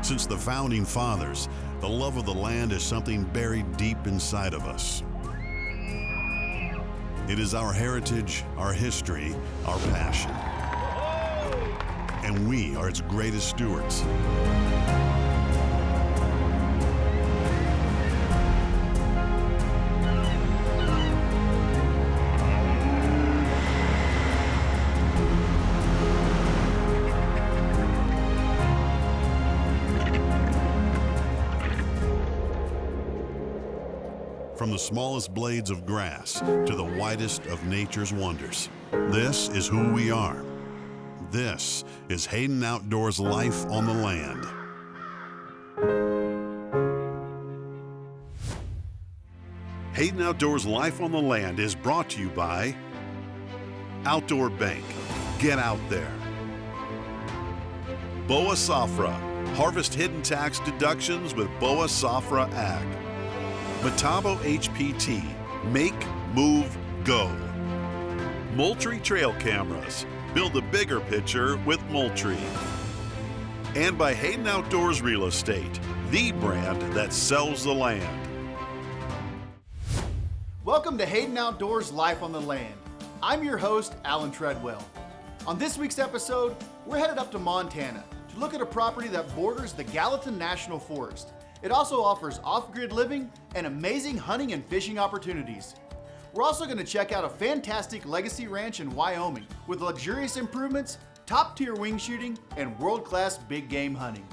Since the founding fathers, the love of the land is something buried deep inside of us. It is our heritage, our history, our passion. And we are its greatest stewards. From the smallest blades of grass to the widest of nature's wonders, this is who we are. This is Hayden Outdoors Life on the Land. Hayden Outdoors Life on the Land is brought to you by Outdoor Bank. Get out there. Boa Safra. Harvest hidden tax deductions with Boa Safra Ag. Metabo HPT, make, move, go. Moultrie Trail Cameras, build a bigger picture with Moultrie. And by Hayden Outdoors Real Estate, the brand that sells the land. Welcome to Hayden Outdoors Life on the Land. I'm your host, Alan Treadwell. On this week's episode, we're headed up to Montana to look at a property that borders the Gallatin National Forest. It also offers off-grid living and amazing hunting and fishing opportunities. We're also going to check out a fantastic legacy ranch in Wyoming with luxurious improvements, top-tier wing shooting, and world-class big game hunting.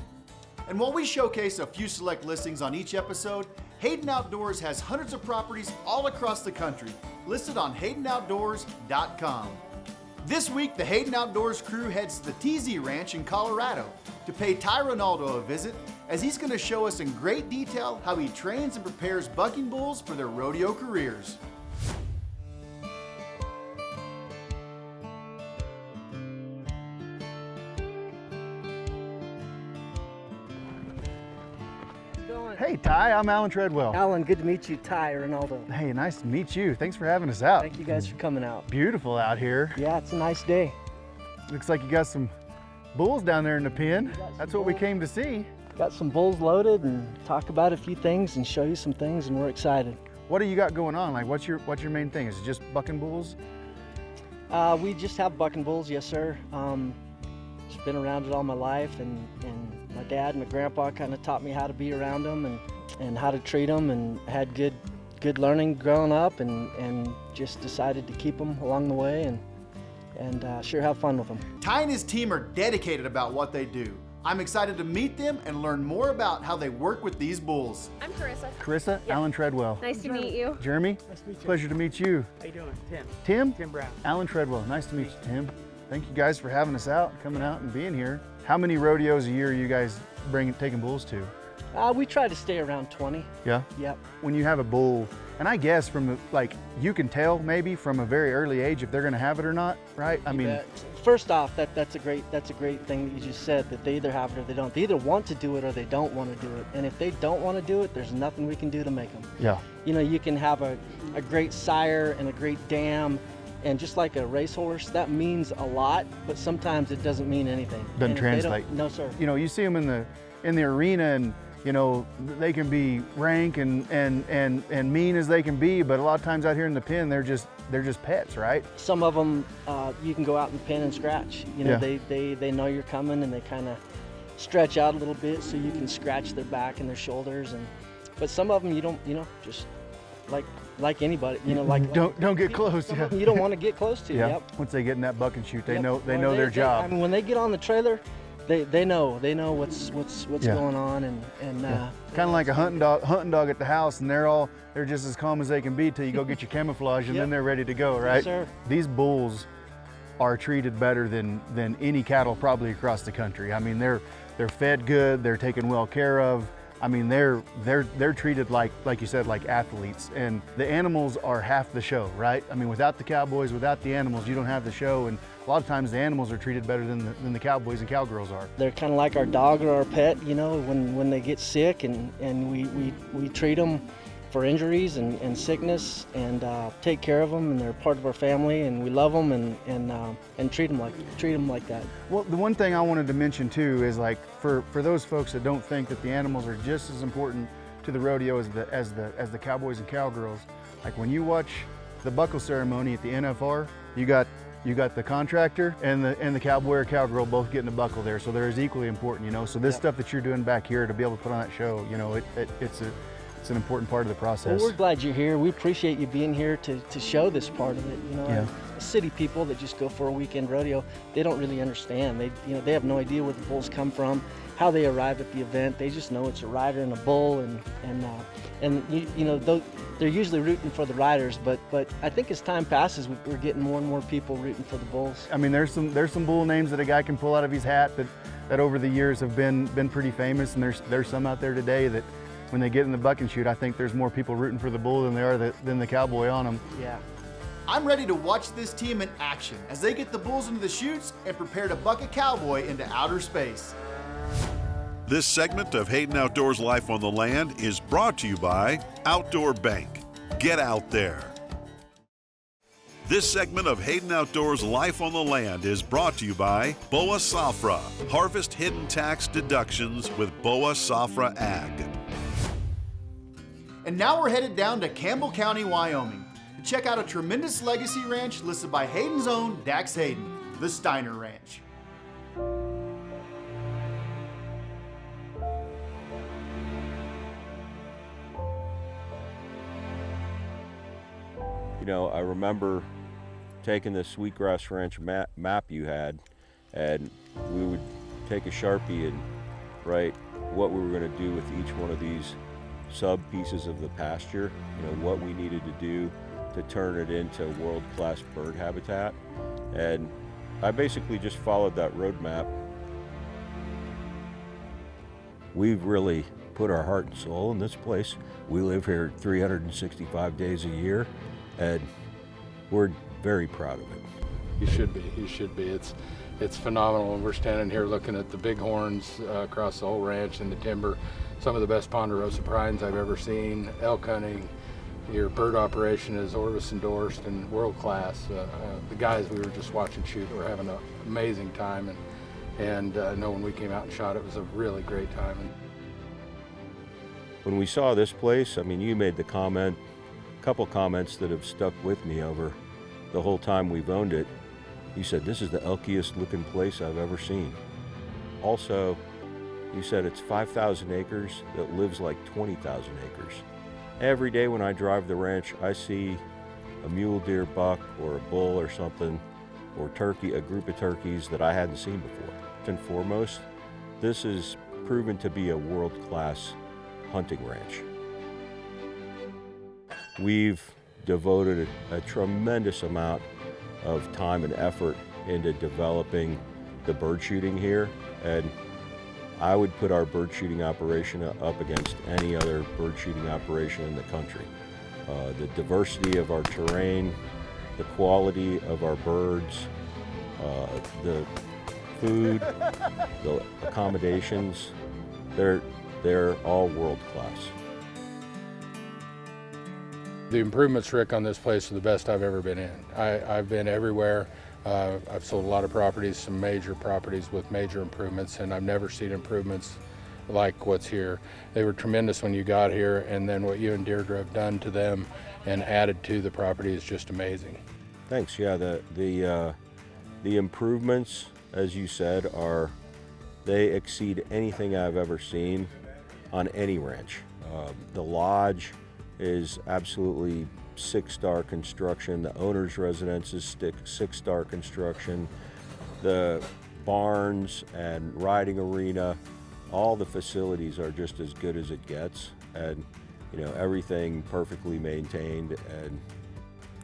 And while we showcase a few select listings on each episode, Hayden Outdoors has hundreds of properties all across the country listed on HaydenOutdoors.com. This week, the Hayden Outdoors crew heads to the TZ Ranch in Colorado to pay Ty Rinaldo a visit, as he's going to show us in great detail how he trains and prepares bucking bulls for their rodeo careers. Hey Ty, I'm Alan Treadwell. Alan, good to meet you, Ty Rinaldo. Hey, nice to meet you. Thanks for having us out. Thank you guys for coming out. Beautiful out here. Yeah, it's a nice day. Looks like you got some bulls down there in the pen. That's what we came to see. Got some bulls loaded and talk about a few things and show you some things, and we're excited. What do you got going on? Like, what's your main thing? Is it just bucking bulls? We just have bucking bulls, yes sir. Just been around it all my life, and my dad and my grandpa kind of taught me how to be around them and how to treat them, and had good learning growing up, and just decided to keep them along the way and sure have fun with them. Ty and his team are dedicated about what they do. I'm excited to meet them and learn more about how they work with these bulls. I'm Carissa. Carissa, Yeah. Alan Treadwell. Nice to meet you. Jeremy, Nice to meet you. pleasure to meet you. How you doing? Tim. Tim? Tim Brown. Alan Treadwell, nice to meet you, Tim. Thank you guys for having us out, coming out and being here. How many rodeos a year are you guys taking bulls to? We try to stay around 20. Yeah? Yep. When you have a bull, and I guess you can tell maybe from a very early age if they're gonna have it or not, right? I mean, first off, that's a great thing that you just said, that they either have it or they don't. They either want to do it or they don't want to do it. And if they don't want to do it, there's nothing we can do to make them. yeah. You know, you can have a great sire and a great dam, and just like a racehorse, that means a lot, but sometimes it doesn't mean anything. Doesn't And if they don't- translate. No, sir. You know, you see them in the arena, and you know, they can be rank and mean as they can be, but a lot of times out here in the pen, they're just pets, right? Some of them, you can go out in the pen and scratch. You know, Yeah. they know you're coming, and they kind of stretch out a little bit so you can scratch their back and their shoulders. But some of them you don't, you know, just like anybody, you know, don't get close. Some Yeah. of them you don't want to get close to. Yeah. Yep. Once they get in that buck and shoot, they Yep. know Or their job. I mean, when they get on the trailer, they know what's Yeah. going on, and Kind of like a hunting dog at the house, and they're just as calm as they can be till you go get your camouflage, and Yep. then they're ready to go, right? Yes, sir. These bulls are treated better than any cattle probably across the country. I mean, they're fed good, they're taken well care of. I mean, they're treated like you said, like athletes, and the animals are half the show, right? I mean, without the cowboys, without the animals, you don't have the show, and a lot of times the animals are treated better than the cowboys and cowgirls are. They're kind of like our dog or our pet, you know, when they get sick, and we treat them for injuries and sickness, and take care of them, and they're part of our family, and we love them and treat them like that. Well, the one thing I wanted to mention too is, like, for those folks that don't think that the animals are just as important to the rodeo as the cowboys and cowgirls, like when you watch the buckle ceremony at the NFR, you got the contractor and the cowboy or cowgirl both getting a buckle there, so they're as equally important, you know. So this stuff that you're doing back here to be able to put on that show, you know, it's an important part of the process. Well, we're glad you're here. We appreciate you being here to show this part of it. You know, Yeah. City people that just go for a weekend rodeo, they don't really understand. They have no idea where the bulls come from, how they arrive at the event. They just know it's a rider and a bull, they're usually rooting for the riders. But I think as time passes, we're getting more and more people rooting for the bulls. I mean, there's some bull names that a guy can pull out of his hat that over the years have been pretty famous, and there's some out there today that when they get in the buck and shoot, I think there's more people rooting for the bull than the cowboy on them. Yeah. I'm ready to watch this team in action as they get the bulls into the chutes and prepare to buck a cowboy into outer space. This segment of Hayden Outdoors Life on the Land is brought to you by Outdoor Bank. Get out there. This segment of Hayden Outdoors Life on the Land is brought to you by BOA Safra. Harvest hidden tax deductions with BOA Safra Ag. And now we're headed down to Campbell County, Wyoming, to check out a tremendous legacy ranch listed by Hayden's own Dax Hayden, the Steiner Ranch. You know, I remember taking the Sweetgrass Ranch map you had, and we would take a Sharpie and write what we were going to do with each one of these sub pieces of the pasture, you know, what we needed to do to turn it into world-class bird habitat. And I basically just followed that roadmap. We've really put our heart and soul in this place. We live here 365 days a year, and we're very proud of it. You should be. It's phenomenal. We're standing here looking at the bighorns across the whole ranch and the timber. Some of the best ponderosa pines I've ever seen. Elk hunting, your bird operation is Orvis endorsed and world class. The guys we were just watching shoot were having an amazing time, and I know when we came out and shot, it was a really great time. When we saw this place, I mean, you made the comment, a couple comments that have stuck with me over the whole time we've owned it. You said, this is the elkiest looking place I've ever seen. Also, you said it's 5,000 acres that lives like 20,000 acres. Every day when I drive the ranch, I see a mule deer buck or a bull or something, or turkey, a group of turkeys that I hadn't seen before. And foremost, this is proven to be a world-class hunting ranch. We've devoted a tremendous amount of time and effort into developing the bird shooting here, and I would put our bird shooting operation up against any other bird shooting operation in the country. The diversity of our terrain, the quality of our birds, the food, the accommodations, they're all world class. The improvements, Rick, on this place are the best I've ever been in. I've been everywhere. I've sold a lot of properties, some major properties with major improvements, and I've never seen improvements like what's here. They were tremendous when you got here, and then what you and Deirdre have done to them and added to the property is just amazing. Thanks. Yeah, the improvements, as you said, they exceed anything I've ever seen on any ranch. The lodge is absolutely 6-star construction. The owner's residence is 6-star construction. The barns and riding arena, all the facilities are just as good as it gets, and you know, everything perfectly maintained. And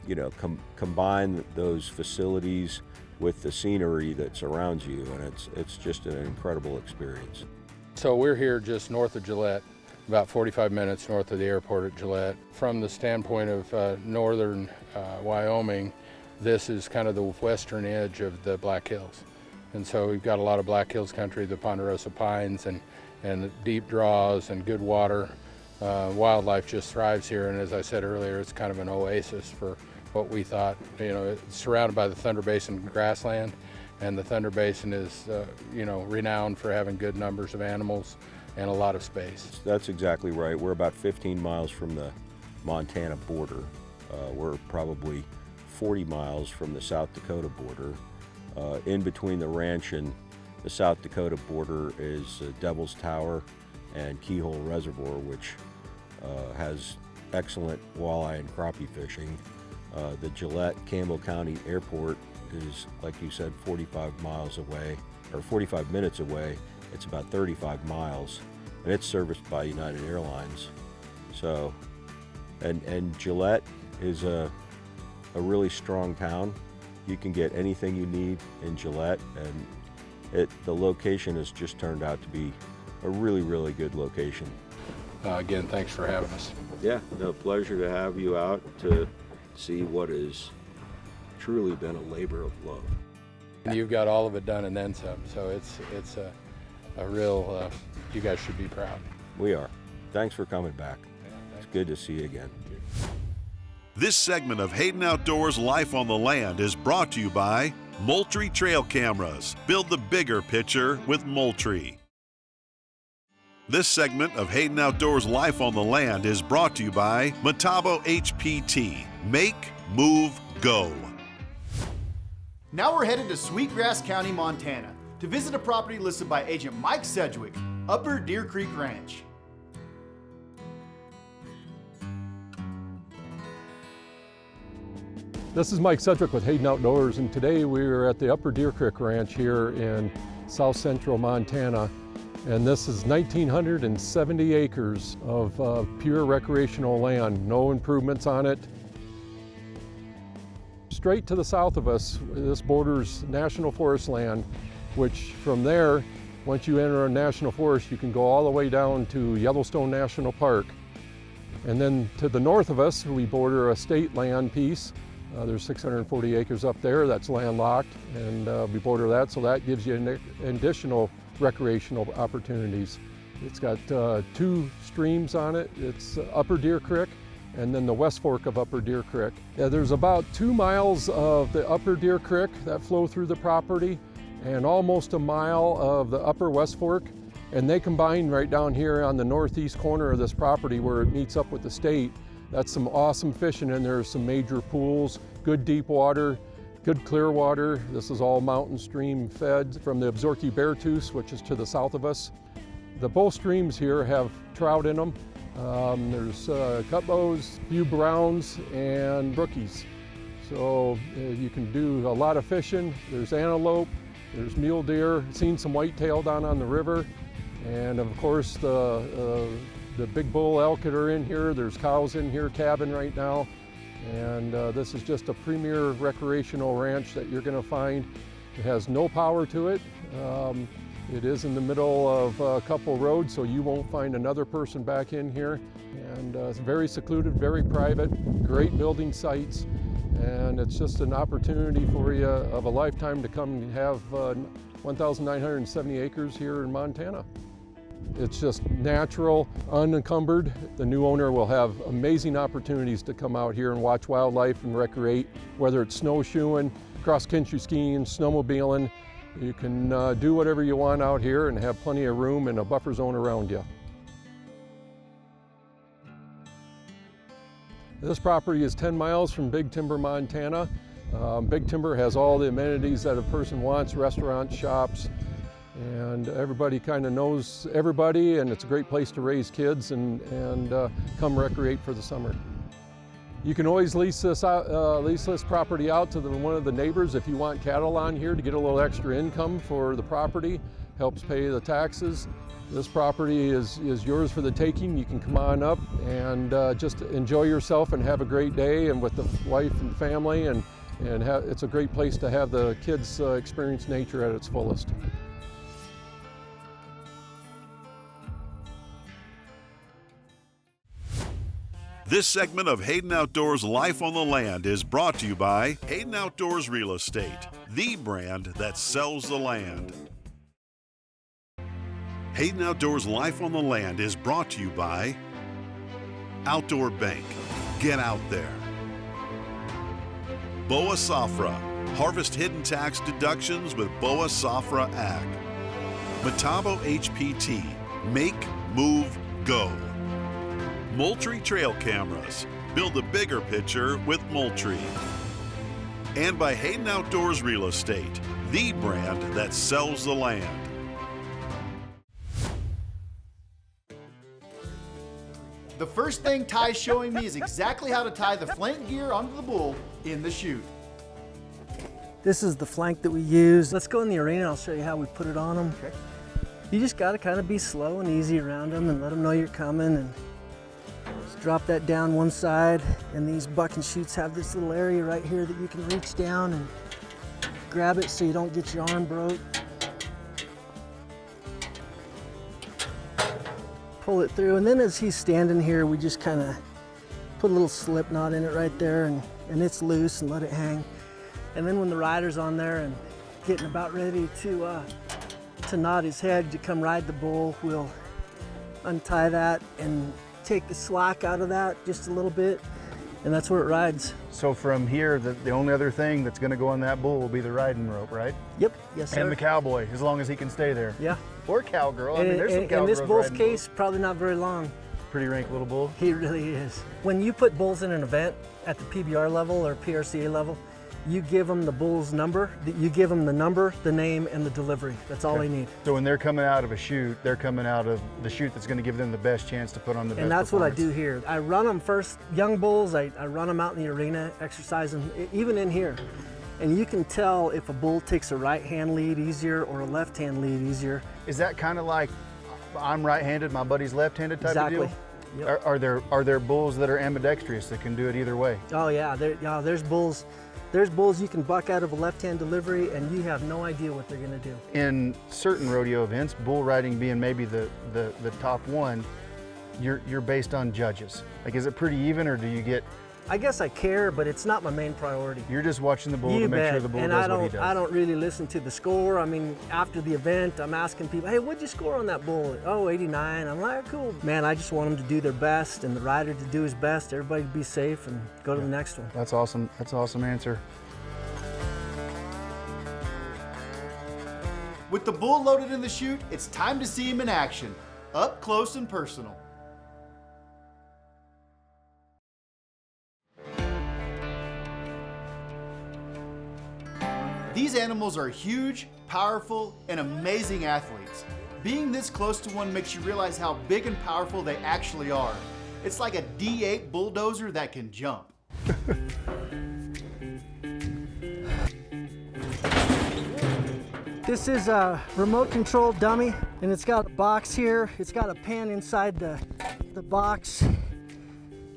you know, combine those facilities with the scenery that surrounds you, and it's just an incredible experience. So we're here just north of Gillette, about 45 minutes north of the airport at Gillette. From the standpoint of northern Wyoming, this is kind of the western edge of the Black Hills. And so we've got a lot of Black Hills country, the ponderosa pines and the deep draws and good water. Wildlife just thrives here, and as I said earlier, it's kind of an oasis for what we thought. You know, it's surrounded by the Thunder Basin grassland, and the Thunder Basin is, you know, renowned for having good numbers of animals and a lot of space. That's exactly right. We're about 15 miles from the Montana border. We're probably 40 miles from the South Dakota border. In between the ranch and the South Dakota border is Devil's Tower and Keyhole Reservoir, which has excellent walleye and crappie fishing. The Gillette-Campbell County Airport is, like you said, 45 miles away, or 45 minutes away. It's about 35 miles, and it's serviced by United Airlines. So, and Gillette is a really strong town. You can get anything you need in Gillette, and the location has just turned out to be a really, really good location. Again, thanks for having us. Yeah, no, pleasure to have you out to see what has truly been a labor of love. And you've got all of it done and then some, so it's a real, you guys should be proud. We are. Thanks for coming back. Yeah, it's good to see you again. This segment of Hayden Outdoors Life on the Land is brought to you by Moultrie Trail Cameras. Build the bigger picture with Moultrie. This segment of Hayden Outdoors Life on the Land is brought to you by Metabo HPT. Make, move, go. Now we're headed to Sweetgrass County, Montana to visit a property listed by agent Mike Sedgwick, Upper Deer Creek Ranch. This is Mike Sedgwick with Hayden Outdoors, and today we're at the Upper Deer Creek Ranch here in south central Montana. And this is 1,970 acres of pure recreational land, no improvements on it. Straight to the south of us, this borders national forest land, which from there, once you enter a national forest, you can go all the way down to Yellowstone National Park. And then to the north of us, we border a state land piece. There's 640 acres up there that's landlocked, and we border that, so that gives you an additional recreational opportunities. It's got two streams on it. It's Upper Deer Creek and then the West Fork of Upper Deer Creek. Yeah, there's about 2 miles of the Upper Deer Creek that flow through the property and almost a mile of the Upper West Fork, and they combine right down here on the northeast corner of this property where it meets up with the state. That's some awesome fishing, and there's some major pools, good deep water, good clear water. This is all mountain stream fed from the Absaroka Beartooth, which is to the south of us. Both streams here have trout in them. There's cutbows, few browns, and brookies. So you can do a lot of fishing. There's antelope, there's mule deer, seen some whitetail down on the river, and of course the big bull elk that are in here. There's cows in here calving right now. And this is just a premier recreational ranch that you're going to find. It has no power to it. It is in the middle of a couple roads, so you won't find another person back in here. And it's very secluded, very private, great building sites. And it's just an opportunity for you of a lifetime to come and have 1,970 acres here in Montana. It's just natural, unencumbered. The new owner will have amazing opportunities to come out here and watch wildlife and recreate, whether it's snowshoeing, cross-country skiing, snowmobiling. You can do whatever you want out here and have plenty of room and a buffer zone around you. This property is 10 miles from Big Timber, Montana. Big Timber has all the amenities that a person wants, restaurants, shops, and everybody kind of knows everybody, and it's a great place to raise kids and come recreate for the summer. You can always lease this property out to one of the neighbors if you want cattle on here to get a little extra income for the property, helps pay the taxes. This property is yours for the taking. You can come on up and just enjoy yourself and have a great day, and with the wife and family, and it's a great place to have the kids experience nature at its fullest. This segment of Hayden Outdoors Life on the Land is brought to you by Hayden Outdoors Real Estate, the brand that sells the land. Hayden Outdoors Life on the Land is brought to you by outdoor bank. Get out there. BOA Safra. Harvest hidden tax deductions with BOA Safra Ag. Metabo HPT. Make, move, go. Moultrie Trail Cameras. Build a bigger picture with Moultrie. And by Hayden Outdoors Real Estate, the brand that sells the land. The first thing Ty's showing me is exactly how to tie the flank gear onto the bull in the chute. This is the flank that we use. Let's go in the arena, I'll show you how we put it on them. Okay. You just gotta kind of be slow and easy around them and let them know you're coming, and just drop that down one side. And these bucking chutes have this little area right here that you can reach down and grab it so you don't get your arm broke. Pull it through, and then as he's standing here, we just kind of put a little slip knot in it right there, and it's loose, and let it hang. And then when the rider's on there and getting about ready to nod his head to come ride the bull, we'll untie that and take the slack out of that just a little bit, and that's where it rides. So from here, the only other thing that's gonna go on that bull will be the riding rope, right? Yep, yes sir. And the cowboy, as long as he can stay there. Yeah. Or cowgirl, I mean, there's some In cowgirls this bull's riding case, probably not very long. bulls. Pretty rank little bull. He really is. When you put bulls in an event at the PBR level or PRCA level, you give them the bull's number, you give them the number, the name, and the delivery. That's all they need. So when they're coming out of a chute, they're coming out of the chute that's gonna give them the best chance to put on the best And that's what I performance. do here. I run them first, young bulls, I run them out in the arena, exercise them, even in here. And you can tell if a bull takes a right-hand lead easier or a left-hand lead easier. Is that kind of like, I'm right-handed, my buddy's left-handed type Exactly. of deal? Yep. Are there bulls that are ambidextrous that can do it either way? Oh yeah, there's bulls. There's bulls you can buck out of a left-hand delivery and you have no idea what they're gonna do. In certain rodeo events, bull riding being maybe the top one, you're based on judges. Like, is it pretty even, or do you get? I guess I care, but it's not my main priority. You're just watching the bull You to make bet. sure the bull and does what he does. I don't really listen to the score. I mean, after the event, I'm asking people, hey, what'd you score on that bull? Oh, 89. I'm like, cool. Man, I just want them to do their best and the rider to do his best, everybody to be safe and go to the next one. That's awesome. That's an awesome answer. With the bull loaded in the chute, it's time to see him in action, up close and personal. These animals are huge, powerful, and amazing athletes. Being this close to one makes you realize how big and powerful they actually are. It's like a D8 bulldozer that can jump. This is a remote control dummy, and it's got a box here. It's got a pin inside the box.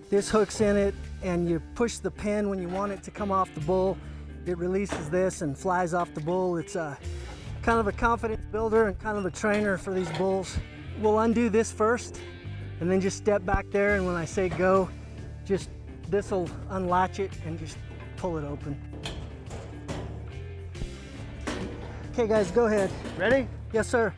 This hooks in it, and you push the pin when you want it to come off the bull. It releases this and flies off the bull. It's a kind of a confidence builder and kind of a trainer for these bulls. We'll undo this first, and then just step back there, and when I say go, just this will unlatch it and just pull it open. Okay guys, go ahead. Ready? Yes, sir.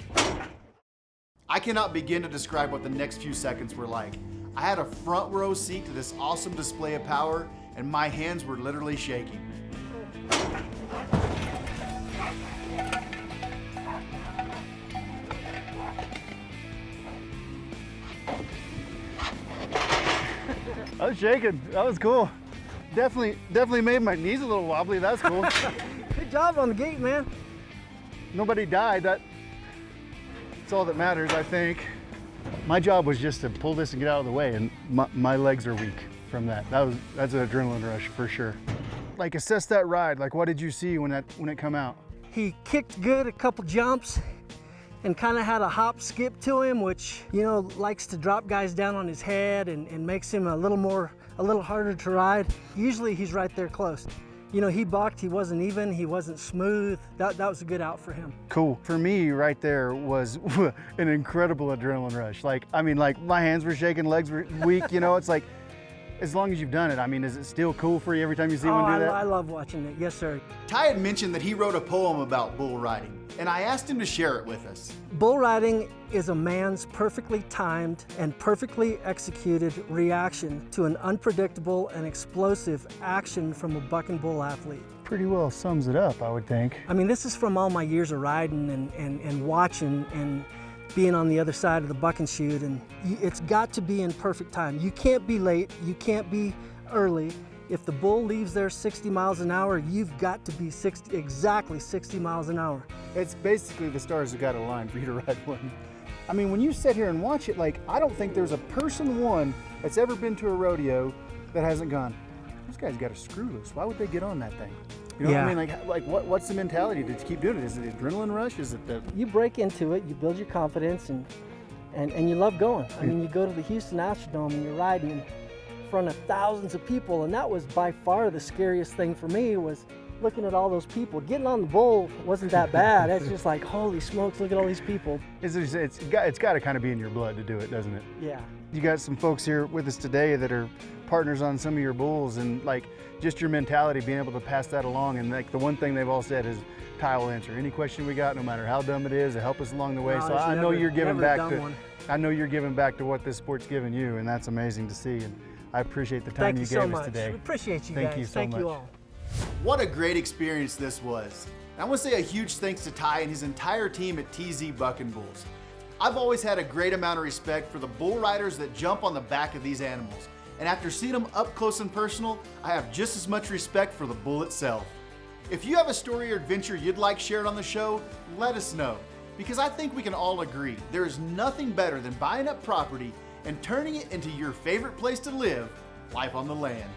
I cannot begin to describe what the next few seconds were like. I had a front row seat to this awesome display of power, and my hands were literally shaking. I was shaking. That was cool. Definitely made my knees a little wobbly. That's cool. Good job on the gate, man. Nobody died. That's all that matters, I think. My job was just to pull this and get out of the way, and my legs are weak from that. That's an adrenaline rush for sure. Like, assess that ride. Like, what did you see when it come out? He kicked good, a couple jumps, and kind of had a hop skip to him, which, you know, likes to drop guys down on his head and makes him a little harder to ride. Usually he's right there close. You know, he bucked, he wasn't even, he wasn't smooth. That was a good out for him. Cool. For me, right there was an incredible adrenaline rush. Like, I mean, like, my hands were shaking, legs were weak, you know, it's like, as long as you've done it, I mean, is it still cool for you every time you see one do that? I love watching it. Yes, sir. Ty had mentioned that he wrote a poem about bull riding, and I asked him to share it with us. Bull riding is a man's perfectly timed and perfectly executed reaction to an unpredictable and explosive action from a buck and bull athlete. Pretty well sums it up, I would think. I mean, this is from all my years of riding and watching and being on the other side of the buck and shoot, and it's got to be in perfect time. You can't be late, you can't be early. If the bull leaves there 60 miles an hour, you've got to be exactly 60 miles an hour. It's basically the stars have got to align for you to ride one. I mean, when you sit here and watch it, like, I don't think there's a person that's ever been to a rodeo that hasn't gone, this guy's got a screw loose. Why would they get on that thing? You know what I mean? Like what's the mentality to keep doing it? Is it the adrenaline rush? Is it the... You break into it, you build your confidence, and you love going. I mean, you go to the Houston Astrodome and you're riding in front of thousands of people, and that was by far the scariest thing for me, was looking at all those people. Getting on the bull wasn't that bad. It's just like, holy smokes, look at all these people. It's got to kind of be in your blood to do it, doesn't it? Yeah. You got some folks here with us today that are partners on some of your bulls, and like just your mentality, being able to pass that along. And like the one thing they've all said is, Ty will answer any question we got, no matter how dumb it is, to help us along the way. No, So I know you're giving back to, one. I know you're giving back to what this sport's given you, and that's amazing to see. And I appreciate the time you gave us today. We appreciate you Thank guys. you so Thank much. you all. What a great experience this was. And I want to say a huge thanks to Ty and his entire team at TZ Buckin-Bulls. I've always had a great amount of respect for the bull riders that jump on the back of these animals. And after seeing them up close and personal, I have just as much respect for the bull itself. If you have a story or adventure you'd like shared on the show, let us know. Because I think we can all agree there is nothing better than buying up property and turning it into your favorite place to live, life on the land.